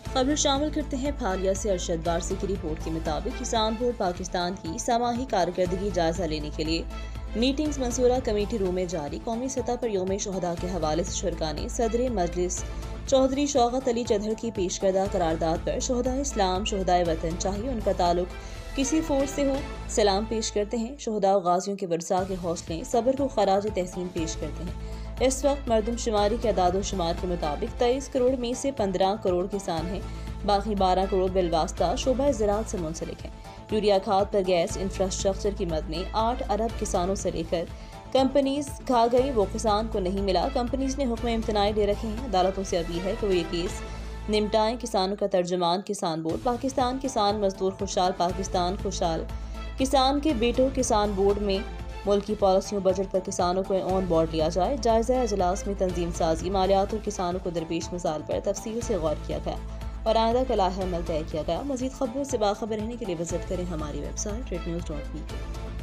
खबर शामिल करते हैं फालिया से। अरशद वारसी की रिपोर्ट के मुताबिक किसान बोर्ड पाकिस्तान की सामाही कारकर्दगी जायजा लेने के लिए मीटिंग्स मंसूरा कमेटी रूम में जारी। कौमी सतह पर यौम शुहदा के हवाले से शुरका ने सदर मजलिस चौधरी शौकत अली चौधरी की पेश करदा करारदाद पर शोहदाए इस्लाम शोहदाए वतन चाहिए उनका ताल्लुक किसी फोर्स से हो सलाम पेश करते हैं। शोहदा गाजियों के वर्सा के हौसले सब्र को खराज तहसीन पेश करते हैं। इस वक्त मरदमशुमारी के अदाद शुमार के मुताबिक 23 करोड़ में से 15 करोड़ किसान हैं, बाकी 12 करोड़ बिलवास्ता शोबा ज़राअत से मुंसलिक हैं। यूरिया खाद पर गैस इंफ्रास्ट्रक्चर की मद ने 8 अरब किसानों से लेकर कंपनीज खा गई, वो किसान को नहीं मिला। कंपनीज ने हुक्म इम्तनाई दे रखे हैं। अदालतों से अपील है कि वो ये केस निपटाएं। किसानों का तर्जुमान किसान बोर्ड पाकिस्तान, किसान मजदूर खुशहाल पाकिस्तान खुशहाल। किसान के बेटों किसान बोर्ड में मुल्की पॉलिसियों बजट पर किसानों को ऑन बोर्ड लिया जाए। जायजा अजलास में तंजीम साजी मालियात और किसानों को दरपेश मसाइल पर तफसील से गौर किया गया और आइंदा का लाहे अमल तय किया गया। मजीद खबरों से बाखबर रहने के लिए विजिट करें हमारी वेबसाइट rednews.pk।